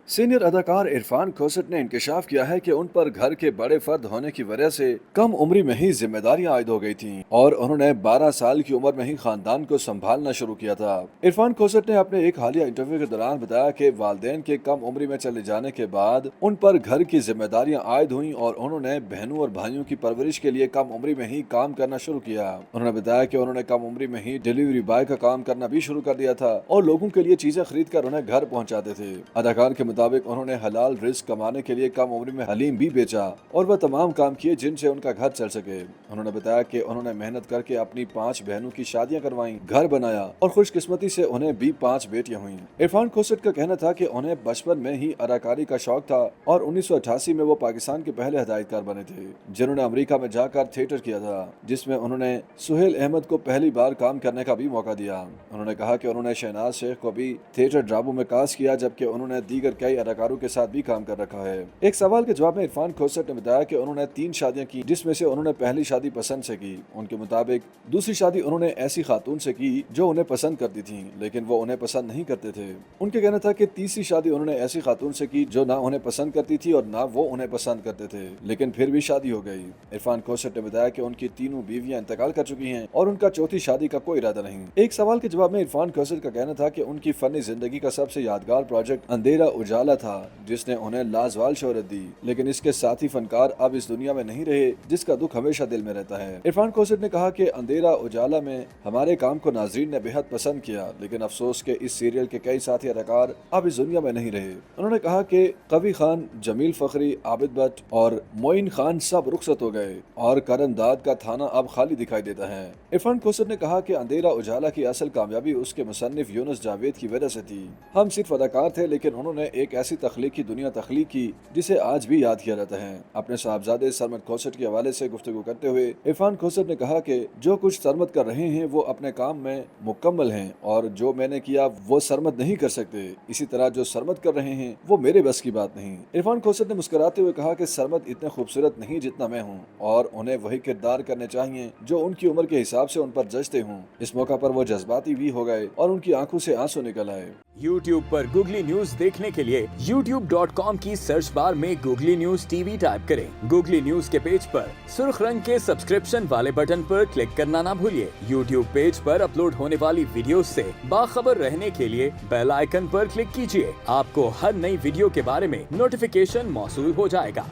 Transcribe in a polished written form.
Senior अदाकार इरफान खोसट ने इंकशाफ किया है कि उन पर घर के बड़े फर्द होने की वजह से कम उम्री में ही जिम्मेदारियां आयद हो गई थीं और उन्होंने 12 साल की उम्र में ही खानदान को संभालना शुरू किया था। इरफान खोसट ने अपने एक हालिया इंटरव्यू के दौरान बताया कि वालिदैन के कम उम्री में चले जाने के बाद उन पर घर की जिम्मेदारियां आयद हुई और उन्होंने बहनों और भाइयों की परवरिश के लिए कम उम्री में ही काम करना शुरू किया। उन्होंने बताया कि उन्होंने कम उम्री में ही डिलीवरी बॉय का काम करना भी शुरू कर दिया था और लोगों के लिए चीजें खरीद कर उन्हें घर पहुँचाते थे। अदाकार के मुताबिक उन्होंने हलाल रिस्क कमाने के लिए कम उम्र में हलीम भी बेचा और वह तमाम काम किए जिनसे उनका घर चल सके। उन्होंने बताया कि उन्होंने मेहनत करके अपनी 5 बहनों की शादियां करवाईं, घर बनाया और खुशकिस्मती से उन्हें भी 5 बेटियां हुईं। इरफान खोसट का कहना था कि उन्हें बचपन में ही अदाकारी का शौक था और 1988 में वो पाकिस्तान के पहले हिदायतकार बने थे जिन्होंने अमेरिका में जाकर थिएटर किया था, जिसमें उन्होंने सुहेल अहमद को पहली बार काम करने का भी मौका दिया। उन्होंने कहा कि उन्होंने शहनाज शेख को भी थिएटर ड्रामों में कास्ट किया, जबकि उन्होंने दीगर कई अदाकारों के साथ भी काम कर रखा है। एक सवाल के जवाब में इरफान खोसट ने बताया कि उन्होंने 3 शादियां की, जिसमें से उन्होंने पहली शादी पसंद से की। उनके मुताबिक दूसरी शादी उन्होंने ऐसी खातून से की जो उन्हें पसंद करती थी लेकिन वो उन्हें पसंद नहीं करते थे। उनके कहना था कि तीसरी शादी उन्होंने ऐसी खातून से की जो ना उन्हें पसंद करती थी और ना वो उन्हें पसंद करते थे, लेकिन फिर भी शादी हो गई। इरफान खोसट ने बताया कि उनकी तीनों बीवियां इंतकाल कर चुकी हैं और उनका चौथी शादी का कोई इरादा नहीं। एक सवाल के जवाब में इरफान खोसट का कहना था कि उनकी फनी जिंदगी का सबसे यादगार प्रोजेक्ट अंधेरा उजाला था, जिसने उन्हें लाजवाल शोहरत दी, लेकिन इसके साथी फनकार अब इस दुनिया में नहीं रहे जिसका दुख हमेशा दिल में रहता है। इरफान खोसट ने कहा कि अंधेरा उजाला में हमारे काम को नाजरीन ने बेहद पसंद किया, लेकिन अफसोस के इस सीरियल के कई साथी अदाकार अब इस दुनिया में नहीं रहे। उन्होंने कहा कि कवी खान, जमील फखरी, आबिद भट्ट और मोइन खान सब रुखसत हो गए और करन दाद का थाना अब खाली दिखाई देता है। इरफान खोसट ने कहा कि अंधेरा उजाला की असल कामयाबी उसके मुसन्निफ यूनुस जावेद की वजह से थी। हम सिर्फ अदाकार थे, लेकिन उन्होंने एक ऐसी तख्लीकी दुनिया तख्लीक की जिसे आज भी याद किया जाता है। अपने साहबजादे सरमद खोसट के हवाले से गुफ्तगू करते हुए इरफान खोसट ने कहा कि जो कुछ सरमद कर रहे हैं वो अपने काम में मुकम्मल हैं और जो मैंने किया वो सरमद नहीं कर सकते। इसी तरह जो सरमद कर रहे हैं वो मेरे बस की बात नहीं। इरफान खोसट ने मुस्कुराते हुए कहा कि सरमद इतने खूबसूरत नहीं जितना मैं हूँ और उन्हें वही किरदार करने चाहिए जो उनकी उम्र के हिसाब से उन पर जचते हों। इस मौका पर वो जज्बाती भी हो गए और उनकी आंखों से आंसू निकल आए। YouTube पर गूगली न्यूज देखने के लिए youtube.com की सर्च बार में गूगली न्यूज टीवी टाइप करें। गूगली न्यूज के पेज पर सुर्ख रंग के सब्सक्रिप्शन वाले बटन पर क्लिक करना ना भूलिए। YouTube पेज पर अपलोड होने वाली वीडियोस से बाखबर रहने के लिए बेल आइकन पर क्लिक कीजिए। आपको हर नई वीडियो के बारे में नोटिफिकेशन मौसूल हो जाएगा।